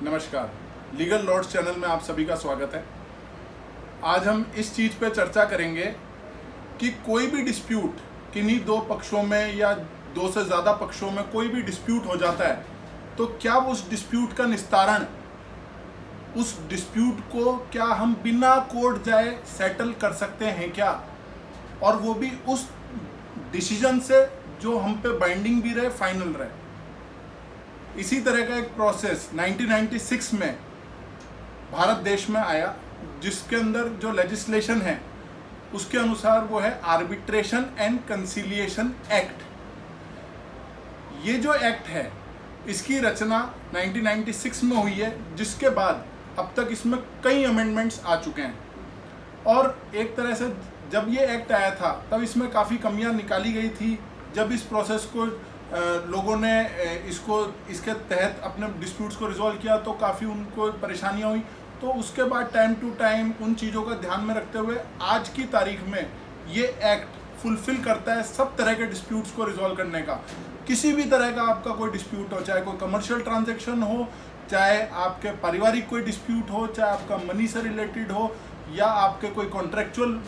नमस्कार, legal Lord's channel में आप सभी का स्वागत है। आज हम इस चीज़ पे चर्चा करेंगे कि कोई भी डिस्प्यूट किन्हीं दो पक्षों में या दो से ज़्यादा पक्षों में कोई भी डिस्प्यूट हो जाता है तो क्या उस डिस्प्यूट का निस्तारण, उस डिस्प्यूट को क्या हम बिना कोर्ट जाए सेटल कर सकते हैं क्या, और वो भी उस डिसीजन से जो हम पे बाइंडिंग भी रहे, फाइनल रहे। इसी तरह का एक प्रोसेस 1996 में भारत देश में आया, जिसके अंदर जो लेजिस्लेशन है उसके अनुसार वो है आर्बिट्रेशन एंड कंसिलिएशन एक्ट। ये जो एक्ट है इसकी रचना 1996 में हुई है, जिसके बाद अब तक इसमें कई अमेंडमेंट्स आ चुके हैं। और एक तरह से जब ये एक्ट आया था तब इसमें काफ़ी कमियां निकाली गई थी। जब इस प्रोसेस को लोगों ने इसके तहत अपने डिस्प्यूट्स को रिजॉल्व किया तो काफ़ी उनको परेशानियां हुई। तो उसके बाद टाइम टू टाइम उन चीज़ों का ध्यान में रखते हुए आज की तारीख में ये एक्ट फुलफिल करता है सब तरह के डिस्प्यूट्स को रिजॉल्व करने का। किसी भी तरह का आपका कोई डिस्प्यूट हो, चाहे कोई कमर्शियल ट्रांजेक्शन हो, चाहे आपके पारिवारिक कोई डिस्प्यूट हो, चाहे आपका मनी से रिलेटेड हो, या आपके कोई कॉन्ट्रेक्चुअल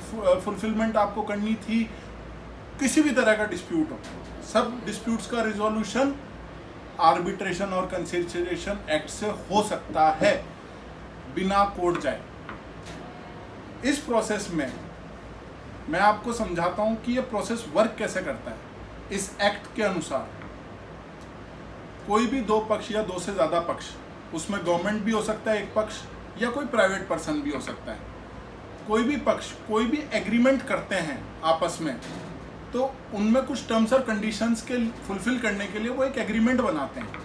फुलफिलमेंट आपको करनी थी, किसी भी तरह का डिस्प्यूट हो, सब डिस्प्यूट्स का रिजोल्यूशन आर्बिट्रेशन और कंसिलिएशन एक्ट से हो सकता है बिना कोर्ट जाए। इस प्रोसेस में मैं आपको समझाता हूं कि ये प्रोसेस वर्क कैसे करता है। इस एक्ट के अनुसार कोई भी दो पक्ष या दो से ज़्यादा पक्ष, उसमें गवर्नमेंट भी हो सकता है एक पक्ष, या कोई प्राइवेट पर्सन भी हो सकता है, कोई भी पक्ष कोई भी एग्रीमेंट करते हैं आपस में, तो उनमें कुछ टर्म्स और कंडीशंस के फुलफिल करने के लिए वो एक एग्रीमेंट बनाते हैं।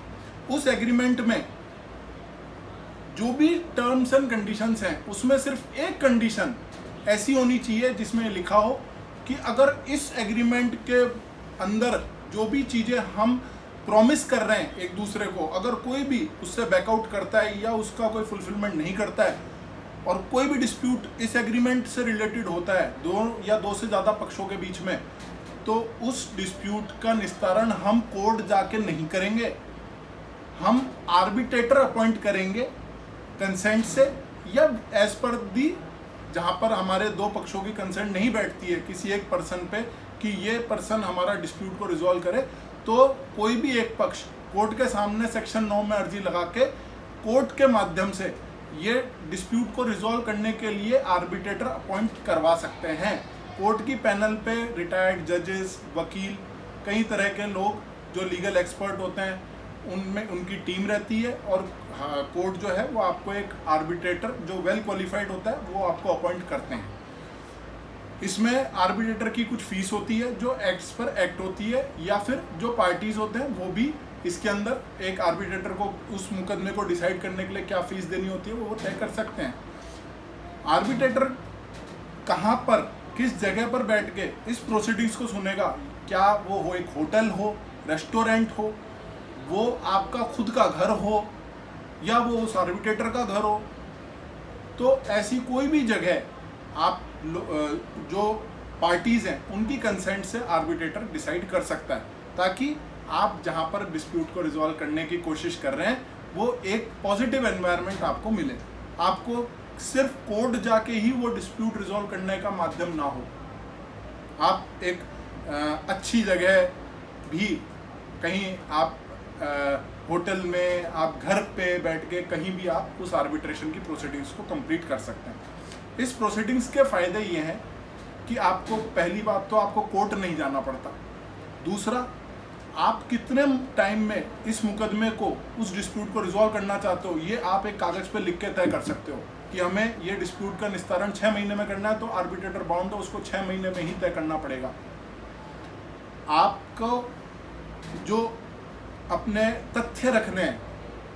उस एग्रीमेंट में जो भी टर्म्स एंड कंडीशंस हैं उसमें सिर्फ एक कंडीशन ऐसी होनी चाहिए जिसमें लिखा हो कि अगर इस एग्रीमेंट के अंदर जो भी चीज़ें हम प्रॉमिस कर रहे हैं एक दूसरे को, अगर कोई भी उससे बैकआउट करता है या उसका कोई फुलफिलमेंट नहीं करता है और कोई भी डिस्प्यूट इस एग्रीमेंट से रिलेटेड होता है दो या दो से ज़्यादा पक्षों के बीच में, तो उस डिस्प्यूट का निस्तारण हम कोर्ट जाके नहीं करेंगे, हम आर्बिट्रेटर अपॉइंट करेंगे कंसेंट से, या एज पर दी जहाँ पर हमारे दो पक्षों की कंसेंट नहीं बैठती है किसी एक पर्सन पे कि ये पर्सन हमारा डिस्प्यूट को रिजॉल्व करे, तो कोई भी एक पक्ष कोर्ट के सामने सेक्शन 9 में अर्जी लगा के कोर्ट के माध्यम से ये डिस्प्यूट को रिजॉल्व करने के लिए आर्बिट्रेटर अपॉइंट करवा सकते हैं। कोर्ट की पैनल पे रिटायर्ड जजेस, वकील, कई तरह के लोग जो लीगल एक्सपर्ट होते हैं उनमें उनकी टीम रहती है, और कोर्ट जो है वो आपको एक आर्बिट्रेटर जो वेल क्वालिफाइड होता है वो आपको अपॉइंट करते हैं। इसमें आर्बिट्रेटर की कुछ फीस होती है जो एक्ट्स पर एक्ट होती है, या फिर जो पार्टीज होते हैं वो भी इसके अंदर एक आर्बिट्रेटर को उस मुकदमे को डिसाइड करने के लिए क्या फीस देनी होती है वो तय कर सकते हैं। आर्बिट्रेटर कहाँ पर, किस जगह पर बैठ के इस प्रोसीडिंग्स को सुनेगा, क्या वो हो एक होटल हो, रेस्टोरेंट हो, वो आपका खुद का घर हो, या वो उस आर्बिट्रेटर का घर हो, तो ऐसी कोई भी जगह आप जो पार्टीज हैं उनकी कंसेंट से आर्बिट्रेटर डिसाइड कर सकता है, ताकि आप जहां पर डिस्प्यूट को रिजॉल्व करने की कोशिश कर रहे हैं वो एक पॉजिटिव एनवायरनमेंट आपको मिले, आपको सिर्फ कोर्ट जाके ही वो डिस्प्यूट रिजॉल्व करने का माध्यम ना हो। आप एक अच्छी जगह भी, कहीं आप होटल में, आप घर पे बैठ के कहीं भी आप उस आर्बिट्रेशन की प्रोसीडिंग्स को कंप्लीट कर सकते हैं। इस प्रोसीडिंग्स के फ़ायदे ये हैं कि आपको पहली बात तो आपको कोर्ट नहीं जाना पड़ता, दूसरा आप कितने टाइम में इस मुकदमे को, उस डिस्प्यूट को रिजॉल्व करना चाहते हो ये आप एक कागज़ पे लिख के तय कर सकते हो कि हमें ये डिस्प्यूट का निस्तारण 6 महीने में करना है, तो आर्बिट्रेटर बाउंड है, उसको 6 महीने में ही तय करना पड़ेगा। आपको जो अपने तथ्य रखने हैं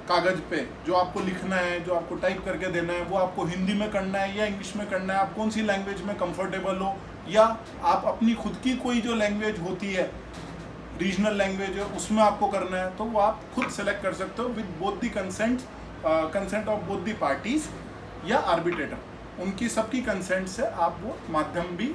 कागज़ पे, जो आपको लिखना है, जो आपको टाइप करके देना है, वो आपको हिंदी में करना है या इंग्लिश में करना है, आप कौन सी लैंग्वेज में कंफर्टेबल हो, या आप अपनी खुद की कोई जो लैंग्वेज होती है, रीजनल लैंग्वेज है, उसमें आपको करना है, तो वो आप खुद सेलेक्ट कर सकते हो with both the consent of both the parties या आर्बिट्रेटर, उनकी सबकी कंसेंट से आप वो माध्यम भी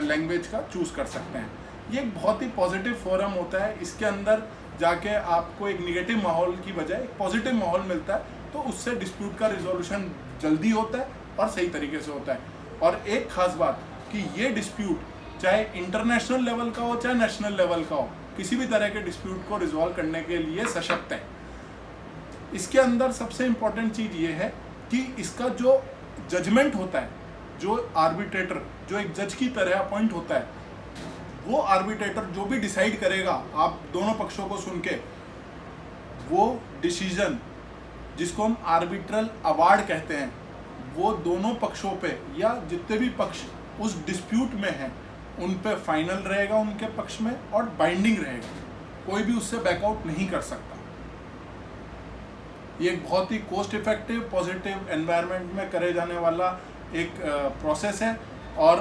लैंग्वेज का चूज़ कर सकते हैं। ये एक बहुत ही पॉजिटिव फोरम होता है, इसके अंदर जाके आपको एक निगेटिव माहौल की बजाय एक पॉजिटिव माहौल मिलता है, तो उससे डिस्प्यूट का रिजोल्यूशन जल्दी होता है और सही तरीके से होता है। और एक खास बात कि ये डिस्प्यूट चाहे इंटरनेशनल लेवल का हो चाहे नेशनल लेवल का हो, किसी भी तरह के डिस्प्यूट को रिजॉल्व करने के लिए सशक्त है। इसके अंदर सबसे इम्पोर्टेंट चीज़ ये है कि इसका जो जजमेंट होता है, जो आर्बिट्रेटर जो एक जज की तरह अपॉइंट होता है, वो आर्बिट्रेटर जो भी डिसाइड करेगा आप दोनों पक्षों को सुन के, वो डिसीजन जिसको हम आर्बिट्रल अवार्ड कहते हैं, वो दोनों पक्षों पे या जितने भी पक्ष उस डिस्प्यूट में हैं उन पे फाइनल रहेगा उनके पक्ष में और बाइंडिंग रहेगा, कोई भी उससे बैकआउट नहीं कर सकता। ये एक बहुत ही कॉस्ट इफेक्टिव पॉजिटिव एनवायरनमेंट में करे जाने वाला एक प्रोसेस है। और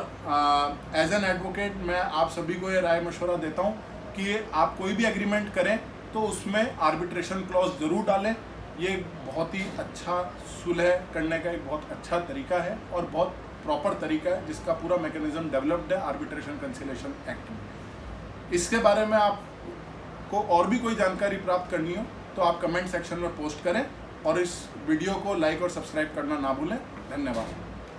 एज एन एडवोकेट मैं आप सभी को ये राय मशवरा देता हूँ कि आप कोई भी एग्रीमेंट करें तो उसमें आर्बिट्रेशन क्लॉज ज़रूर डालें। ये बहुत ही अच्छा सुलह करने का एक बहुत अच्छा तरीका है और बहुत प्रॉपर तरीका है, जिसका पूरा मैकेनिज्म डेवलप्ड है आर्बिट्रेशन कंसिलिएशन एक्ट में। इसके बारे में आपको और भी कोई जानकारी प्राप्त करनी हो तो आप कमेंट सेक्शन में पोस्ट करें और इस वीडियो को लाइक और सब्सक्राइब करना ना भूलें। धन्यवाद।